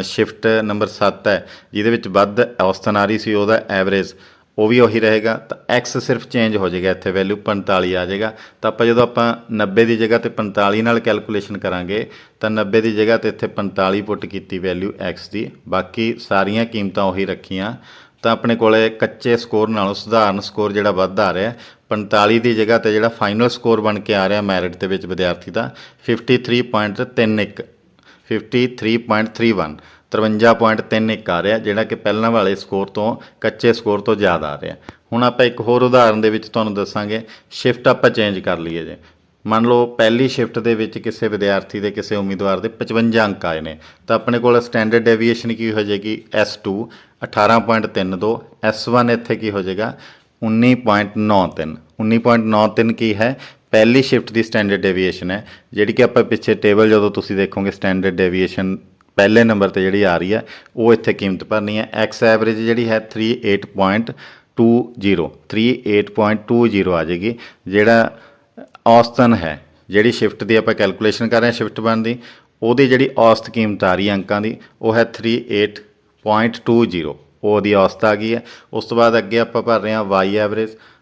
ਸ਼ਿਫਟ ਨੰਬਰ 7 ਹੈ ਜਿਹਦੇ ਵਿੱਚ ਵੱਧ ਔਸਤਨ ਆ ਰਹੀ ਸੀ ਉਹਦਾ ਐਵਰੇਜ ਉਹ ਵੀ ਉਹੀ ਰਹੇਗਾ ਤਾਂ X ਸਿਰਫ ਚੇਂਜ ਹੋ ਜਾਏਗਾ ਇੱਥੇ ਵੈਲਿਊ 45 ਆ ਜਾਏਗਾ। ਤਾਂ ਆਪਾਂ ਜਦੋਂ ਆਪਾਂ 90 ਦੀ ਜਗ੍ਹਾ 'ਤੇ 45 ਨਾਲ ਕੈਲਕੂਲੇਸ਼ਨ ਕਰਾਂਗੇ ਤਾਂ 90 ਦੀ ਜਗ੍ਹਾ 'ਤੇ ਇੱਥੇ 45 ਪੁੱਟ ਕੀਤੀ ਵੈਲਿਊ X ਦੀ ਬਾਕੀ ਸਾਰੀਆਂ ਕੀਮਤਾਂ ਉਹੀ ਰੱਖੀਆਂ ਤਾਂ ਆਪਣੇ ਕੋਲ ਕੱਚੇ ਸਕੋਰ ਨਾਲੋਂ ਸਧਾਰਨ ਸਕੋਰ ਜਿਹੜਾ ਵੱਧ ਆ ਰਿਹਾ 45 ਦੀ ਜਗ੍ਹਾ 'ਤੇ ਜਿਹੜਾ ਫਾਈਨਲ ਸਕੋਰ ਬਣ ਕੇ ਆ ਰਿਹਾ ਮੈਰਿਟ ਦੇ ਵਿੱਚ ਵਿਦਿਆਰਥੀ ਦਾ 53.31 53.31 ਆ ਰਿਹਾ ਜਿਹੜਾ ਕਿ ਪਹਿਲਾਂ ਵਾਲੇ ਸਕੋਰ ਤੋਂ ਕੱਚੇ ਸਕੋਰ ਤੋਂ ਜ਼ਿਆਦਾ ਆ ਰਿਹਾ। ਹੁਣ ਆਪਾਂ ਇੱਕ ਹੋਰ ਉਦਾਹਰਨ ਦੇ ਵਿੱਚ ਤੁਹਾਨੂੰ ਦੱਸਾਂਗੇ ਸ਼ਿਫਟ ਆਪਾਂ ਚੇਂਜ ਕਰ ਲਈਏ ਜੇ ਮੰਨ ਲਓ ਪਹਿਲੀ ਸ਼ਿਫਟ ਦੇ ਵਿੱਚ ਕਿਸੇ ਵਿਦਿਆਰਥੀ ਦੇ ਕਿਸੇ ਉਮੀਦਵਾਰ ਦੇ 55 ਅੰਕ ਆਏ ਨੇ ਤਾਂ ਆਪਣੇ ਕੋਲ ਸਟੈਂਡਰਡ ਡੈਵੀਏਸ਼ਨ ਕੀ ਹੋ ਜਾਏਗੀ S2 18.32 S1 ਇੱਥੇ ਕੀ ਹੋ ਜਾਏਗਾ 19.93 ਕੀ ਹੈ ਪਹਿਲੀ ਸ਼ਿਫਟ ਦੀ ਸਟੈਂਡਰਡ ਡੈਵੀਏਸ਼ਨ ਹੈ ਜਿਹੜੀ ਕਿ ਆਪਾਂ ਪਿੱਛੇ ਟੇਬਲ ਜਦੋਂ ਤੁਸੀਂ ਦੇਖੋਗੇ ਸਟੈਂਡਰਡ ਡੈਵੀਏਸ਼ਨ ਪਹਿਲੇ ਨੰਬਰ ਤੇ ਜਿਹੜੀ ਆ ਰਹੀ ਹੈ ਉਹ ਇੱਥੇ ਕੀਮਤ ਭਰਨੀ ਹੈ। X ਐਵਰੇਜ ਜਿਹੜੀ ਹੈ 38.20 ਆ ਜਾਏਗੀ ਜਿਹੜਾ ਔਸਤਨ ਹੈ ਜਿਹੜੀ ਸ਼ਿਫਟ ਦੀ ਆਪਾਂ ਕੈਲਕੂਲੇਸ਼ਨ ਕਰ ਰਹੇ ਹਾਂ ਸ਼ਿਫਟ ਬਣਦੀ ਉਹਦੀ ਜਿਹੜੀ ਔਸਤ ਕੀਮਤ ਆ ਰਹੀ ਹੈ ਅੰਕਾਂ ਦੀ ਉਹ ਹੈ 38.20 ਉਹਦੀ ਔਸਤ ਆ ਗਈ ਹੈ। ਉਸ ਤੋਂ ਬਾਅਦ ਅੱਗੇ ਆਪਾਂ ਭਰ ਰਹੇ ਹਾਂ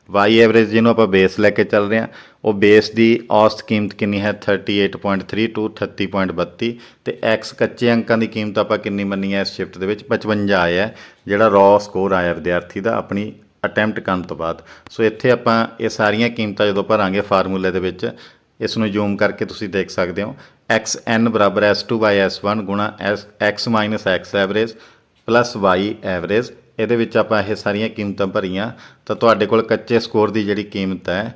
ਵਾਈ ਐਵਰੇਜ ਜਿਹਨੂੰ ਆਪਾਂ ਬੇਸ ਲੈ ਕੇ ਚੱਲ ਰਹੇ ਹਾਂ ਉਹ ਬੇਸ ਦੀ ਔਸਤ ਕੀਮਤ ਕਿੰਨੀ ਹੈ 38.32 38.32 ਤੇ X ਕੱਚੇ ਅੰਕਾਂ ਦੀ ਕੀਮਤ ਆਪਾਂ ਕਿੰਨੀ ਮੰਨੀ ਹੈ ਇਸ ਸ਼ਿਫਟ ਦੇ ਵਿੱਚ 55 ਆਇਆ ਜਿਹੜਾ ਰॉ ਸਕੋਰ ਆਇਆ ਵਿਦਿਆਰਥੀ ਦਾ ਆਪਣੀ ਅਟੈਂਪਟ ਕਰਨ ਤੋਂ ਬਾਅਦ। ਸੋ ਇੱਥੇ ਆਪਾਂ ਇਹ ਸਾਰੀਆਂ ਕੀਮਤਾਂ ਜਦੋਂ ਭਰਾਂਗੇ ਫਾਰਮੂਲੇ ਦੇ ਵਿੱਚ ਇਸ ਨੂੰ ਜ਼ੂਮ ਕਰਕੇ ਤੁਸੀਂ ਦੇਖ ਸਕਦੇ ਹੋ XN ਬਰਾਬਰ S2/S1 ਗੁਣਾ X minus X average plus Y average ਇਹਦੇ ਵਿੱਚ ਆਪਾਂ ਇਹ ਸਾਰੀਆਂ ਕੀਮਤਾਂ ਭਰੀਆਂ ਤਾਂ ਤੁਹਾਡੇ ਕੋਲ ਕੱਚੇ ਸਕੋਰ ਦੀ ਜਿਹੜੀ ਕੀਮਤ ਹੈ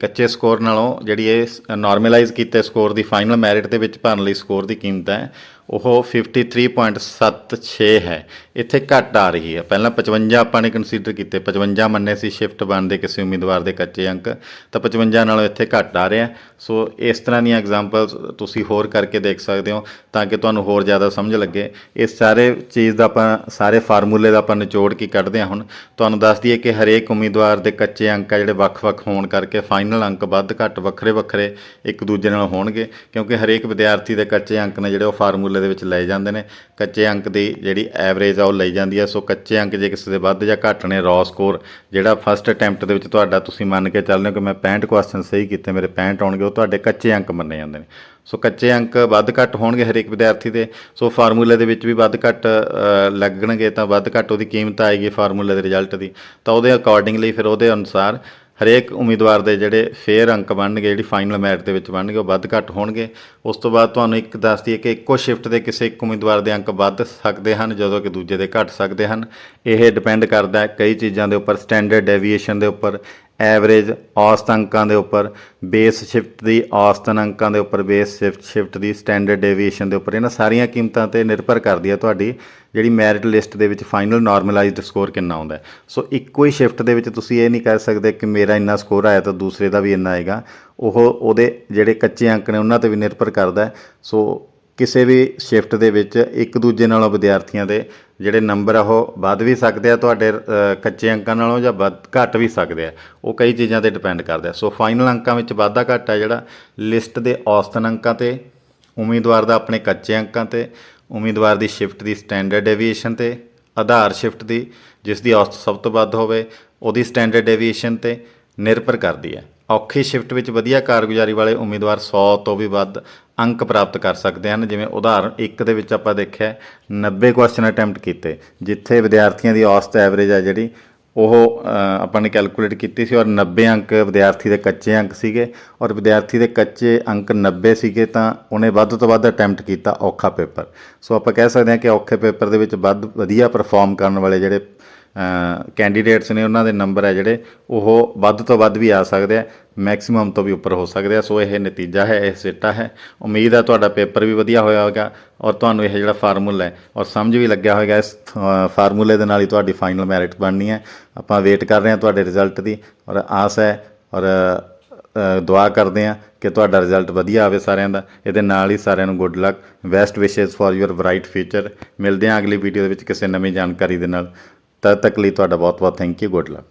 ਕੱਚੇ ਸਕੋਰ ਨਾਲੋਂ ਜਿਹੜੀ ਇਹ ਨਾਰਮਲਾਈਜ਼ ਕੀਤੇ ਸਕੋਰ ਦੀ ਫਾਈਨਲ ਮੈਰਿਟ ਦੇ ਵਿੱਚ ਭਰਨ ਲਈ ਸਕੋਰ ਦੀ ਕੀਮਤ ਹੈ ਉਹ 53.76 ਹੈ ਇੱਥੇ ਘੱਟ ਆ ਰਹੀ ਹੈ। ਪਹਿਲਾਂ 55 ਆਪਾਂ ਨੇ ਕੰਸੀਡਰ ਕੀਤੇ 55 ਮੰਨੇ ਸੀ ਸ਼ਿਫਟ ਬਣਦੇ ਕਿਸੇ ਉਮੀਦਵਾਰ ਦੇ ਕੱਚੇ ਅੰਕ ਤਾਂ 55 ਨਾਲੋਂ ਇੱਥੇ ਘੱਟ ਆ ਰਿਹਾ। ਸੋ ਇਸ ਤਰ੍ਹਾਂ ਦੀਆਂ ਐਗਜ਼ਾਮਪਲਸ ਤੁਸੀਂ ਹੋਰ ਕਰਕੇ ਦੇਖ ਸਕਦੇ ਹੋ ਤਾਂ ਕਿ ਤੁਹਾਨੂੰ ਹੋਰ ਜ਼ਿਆਦਾ ਸਮਝ ਲੱਗੇ। ਇਸ ਸਾਰੇ ਚੀਜ਼ ਦਾ ਆਪਾਂ ਸਾਰੇ ਫਾਰਮੂਲੇ ਦਾ ਆਪਾਂ ਨਿਚੋੜ ਕੇ ਕੱਢਦੇ ਹਾਂ। ਹੁਣ ਤੁਹਾਨੂੰ ਦੱਸ ਦਈਏ ਕਿ ਹਰੇਕ ਉਮੀਦਵਾਰ ਦੇ ਕੱਚੇ ਅੰਕ ਆ ਜਿਹੜੇ ਵੱਖ-ਵੱਖ ਹੋਣ ਕਰਕੇ ਫਾਈਨਲ ਅੰਕ ਵੱਧ ਘੱਟ ਵੱਖਰੇ ਇੱਕ ਦੂਜੇ ਨਾਲ ਹੋਣਗੇ ਕਿਉਂਕਿ ਹਰੇਕ ਵਿਦਿਆਰਥੀ ਦੇ ਕੱਚੇ ਅੰਕ ਨੇ ਜਿਹੜੇ ਉਹ ਫਾਰਮੂਲੇ ਦੇ ਵਿੱਚ ਲਏ ਜਾਂਦੇ ਨੇ। ਕੱਚੇ ਅੰਕ ਦੀ ਜਿਹੜੀ ਐਵਰੇਜ ਆ ਉਹ ਲਈ ਜਾਂਦੀ ਹੈ। ਸੋ ਕੱਚੇ ਅੰਕ ਜੇ ਕਿਸੇ ਦੇ ਵੱਧ ਜਾਂ ਘੱਟ ਨੇ ਰॉ ਸਕੋਰ ਜਿਹੜਾ ਫਸਟ ਅਟੈਂਪਟ ਦੇ ਵਿੱਚ ਤੁਹਾਡਾ ਤੁਸੀਂ ਮੰਨ ਕੇ ਚੱਲਦੇ ਹੋ ਕਿ ਮੈਂ 65 ਕੁਐਸਚਨ ਸਹੀ ਕੀਤੇ ਮੇਰੇ 65 ਆਉਣਗੇ ਉਹ ਤੁਹਾਡੇ ਕੱਚੇ ਅੰਕ ਮੰਨੇ ਜਾਂਦੇ ਨੇ। ਸੋ ਕੱਚੇ ਅੰਕ ਵੱਧ ਘੱਟ ਹੋਣਗੇ ਹਰੇਕ ਵਿਦਿਆਰਥੀ ਦੇ। ਸੋ ਫਾਰਮੂਲੇ ਦੇ ਵਿੱਚ ਵੀ ਵੱਧ ਘੱਟ ਲੱਗਣਗੇ ਤਾਂ ਵੱਧ ਘੱਟ ਉਹਦੀ ਕੀਮਤ ਆਏਗੀ ਫਾਰਮੂਲੇ ਦੇ ਰਿਜ਼ਲਟ ਦੀ ਤਾਂ ਉਹਦੇ ਅਕੋਰਡਿੰਗਲੀ ਫਿਰ ਉਹਦੇ ਅਨੁਸਾਰ ਹਰੇਕ ਉਮੀਦਵਾਰ ਦੇ ਜਿਹੜੇ ਫੇਅਰ ਅੰਕ ਬਣਨਗੇ, ਜਿਹੜੀ ਫਾਈਨਲ ਮੈਰਿਟ ਦੇ ਵਿੱਚ ਬਣਨਗੇ, ਉਹ ਵੱਧ ਘੱਟ ਹੋਣਗੇ। ਉਸ ਤੋਂ ਬਾਅਦ ਤੁਹਾਨੂੰ ਇੱਕ ਦੱਸ ਦਈਏ ਕਿ ਇੱਕੋ ਸ਼ਿਫਟ ਦੇ ਕਿਸੇ ਇੱਕ ਉਮੀਦਵਾਰ ਦੇ ਅੰਕ ਵੱਧ ਸਕਦੇ ਹਨ, ਜਦੋਂ ਕਿ ਦੂਜੇ ਦੇ ਘੱਟ ਸਕਦੇ ਹਨ। ਇਹ ਡਿਪੈਂਡ ਕਰਦਾ ਹੈ ਕਈ ਚੀਜ਼ਾਂ ਦੇ ਉੱਪਰ, ਸਟੈਂਡਰਡ ਡੈਵੀਏਸ਼ਨ ਦੇ ਉੱਪਰ, ਐਵਰੇਜ ਔਸਤ ਅੰਕਾਂ ਦੇ ਉੱਪਰ, ਬੇਸ ਸ਼ਿਫਟ ਦੀ ਔਸਤਨ ਅੰਕਾਂ ਦੇ ਉੱਪਰ, ਬੇਸ ਸ਼ਿਫਟ ਦੀ ਸਟੈਂਡਰਡ ਡੇਵੀਏਸ਼ਨ ਦੇ ਉੱਪਰ। ਇਹਨਾਂ ਸਾਰੀਆਂ ਕੀਮਤਾਂ 'ਤੇ ਨਿਰਭਰ ਕਰਦੀ ਹੈ ਤੁਹਾਡੀ ਜਿਹੜੀ ਮੈਰਿਟ ਲਿਸਟ ਦੇ ਵਿੱਚ ਫਾਈਨਲ ਨਾਰਮਲਾਈਜ਼ਡ ਸਕੋਰ ਕਿੰਨਾ ਆਉਂਦਾ। ਸੋ ਇੱਕੋ ਹੀ ਸ਼ਿਫਟ ਦੇ ਵਿੱਚ ਤੁਸੀਂ ਇਹ ਨਹੀਂ ਕਹਿ ਸਕਦੇ ਕਿ ਮੇਰਾ ਇੰਨਾ ਸਕੋਰ ਆਇਆ ਤਾਂ ਦੂਸਰੇ ਦਾ ਵੀ ਇੰਨਾ ਆਏਗਾ। ਉਹਦੇ ਜਿਹੜੇ ਕੱਚੇ ਅੰਕ ਨੇ ਉਹਨਾਂ 'ਤੇ ਵੀ ਨਿਰਭਰ ਕਰਦਾ। ਸੋ ਕਿਸੇ ਵੀ ਸ਼ਿਫਟ ਦੇ ਵਿੱਚ ਇੱਕ ਦੂਜੇ ਨਾਲੋਂ ਵਿਦਿਆਰਥੀਆਂ ਦੇ ਜਿਹੜੇ ਨੰਬਰ ਆ ਉਹ ਵੱਧ ਵੀ ਸਕਦੇ ਆ ਤੁਹਾਡੇ ਕੱਚੇ ਅੰਕਾਂ ਨਾਲੋਂ, ਜਾਂ ਘੱਟ ਵੀ ਸਕਦੇ ਆ। ਉਹ ਕਈ ਚੀਜ਼ਾਂ 'ਤੇ ਡਿਪੈਂਡ ਕਰਦਾ। ਸੋ ਫਾਈਨਲ ਅੰਕਾਂ ਵਿੱਚ ਵਾਧਾ ਘੱਟ ਆ ਜਿਹੜਾ ਲਿਸਟ ਦੇ ਔਸਤਨ ਅੰਕਾਂ 'ਤੇ, ਉਮੀਦਵਾਰ ਦਾ ਆਪਣੇ ਕੱਚੇ ਅੰਕਾਂ 'ਤੇ, ਉਮੀਦਵਾਰ ਦੀ ਸ਼ਿਫਟ ਦੀ ਸਟੈਂਡਰਡ ਡੇਵੀਏਸ਼ਨ 'ਤੇ, ਆਧਾਰ ਸ਼ਿਫਟ ਦੀ ਜਿਸ ਦੀ ਔਸਤ ਸਭ ਤੋਂ ਵੱਧ ਹੋਵੇ ਉਹਦੀ ਸਟੈਂਡਰਡ ਡੇਵੀਏਸ਼ਨ 'ਤੇ ਨਿਰਭਰ ਕਰਦੀ ਹੈ। ਔਖੀ ਸ਼ਿਫਟ ਵਿੱਚ ਵਧੀਆ ਕਾਰਗੁਜ਼ਾਰੀ ਵਾਲੇ ਉਮੀਦਵਾਰ 100 ਤੋਂ ਵੀ ਵੱਧ ਅੰਕ ਪ੍ਰਾਪਤ ਕਰ ਸਕਦੇ ਹਨ। ਜਿਵੇਂ ਉਦਾਹਰਨ 1 ਦੇ ਵਿੱਚ ਆਪਾਂ ਦੇਖਿਆ 90 ਕੁਐਸਚਨ ਅਟੈਂਪਟ ਕੀਤੇ, ਜਿੱਥੇ ਵਿਦਿਆਰਥੀਆਂ ਦੀ ਔਸਤ ਐਵਰੇਜ ਆ ਜਿਹੜੀ ਉਹ ਆਪਾਂ ਨੇ ਕੈਲਕੂਲੇਟ ਕੀਤੀ ਸੀ, ਔਰ 90 ਅੰਕ ਵਿਦਿਆਰਥੀ ਦੇ ਕੱਚੇ ਅੰਕ ਸੀਗੇ, ਔਰ ਵਿਦਿਆਰਥੀ ਦੇ ਕੱਚੇ ਅੰਕ 90 ਸੀਗੇ, ਤਾਂ ਉਹਨੇ ਵੱਧ ਤੋਂ ਵੱਧ ਅਟੈਂਪਟ ਕੀਤਾ ਔਖਾ ਪੇਪਰ। ਸੋ ਆਪਾਂ ਕਹਿ ਸਕਦੇ ਹਾਂ ਕਿ ਔਖੇ ਪੇਪਰ ਦੇ ਵਿੱਚ ਵਧੀਆ ਪਰਫਾਰਮ ਕਰਨ ਵਾਲੇ ਜਿਹੜੇ ਕੈਂਡੀਡੇਟਸ ਨੇ ਉਹਨਾਂ ਦੇ ਨੰਬਰ ਹੈ ਜਿਹੜੇ ਉਹ ਵੱਧ ਤੋਂ ਵੱਧ ਵੀ ਆ ਸਕਦੇ ਆ, ਮੈਕਸਿਮਮ ਤੋਂ ਵੀ ਉੱਪਰ ਹੋ ਸਕਦੇ ਆ। ਸੋ ਇਹ ਨਤੀਜਾ ਹੈ, ਇਹ ਸਿੱਟਾ ਹੈ। ਉਮੀਦ ਹੈ ਤੁਹਾਡਾ ਪੇਪਰ ਵੀ ਵਧੀਆ ਹੋਇਆ ਹੋਵੇਗਾ, ਔਰ ਤੁਹਾਨੂੰ ਇਹ ਜਿਹੜਾ ਫਾਰਮੂਲਾ ਹੈ ਔਰ ਸਮਝ ਵੀ ਲੱਗਿਆ ਹੋਵੇਗਾ। ਇਸ ਫਾਰਮੂਲੇ ਦੇ ਨਾਲ ਹੀ ਤੁਹਾਡੀ ਫਾਈਨਲ ਮੈਰਿਟ ਬਣਨੀ ਹੈ। ਆਪਾਂ ਵੇਟ ਕਰ ਰਹੇ ਹਾਂ ਤੁਹਾਡੇ ਰਿਜ਼ਲਟ ਦੀ, ਔਰ ਆਸ ਹੈ ਔਰ ਦੁਆ ਕਰਦੇ ਹਾਂ ਕਿ ਤੁਹਾਡਾ ਰਿਜ਼ਲਟ ਵਧੀਆ ਆਵੇ ਸਾਰਿਆਂ ਦਾ। ਇਹਦੇ ਨਾਲ ਹੀ ਸਾਰਿਆਂ ਨੂੰ good luck, best wishes for your bright future. ਮਿਲਦੇ ਹਾਂ ਅਗਲੀ ਵੀਡੀਓ ਦੇ ਵਿੱਚ ਕਿਸੇ ਨਵੀਂ ਜਾਣਕਾਰੀ ਦੇ ਨਾਲ। ਤਦ ਤੱਕ ਲਈ ਤੁਹਾਡਾ ਬਹੁਤ ਬਹੁਤ ਥੈਂਕ ਯੂ, ਗੁੱਡ ਲੱਕ।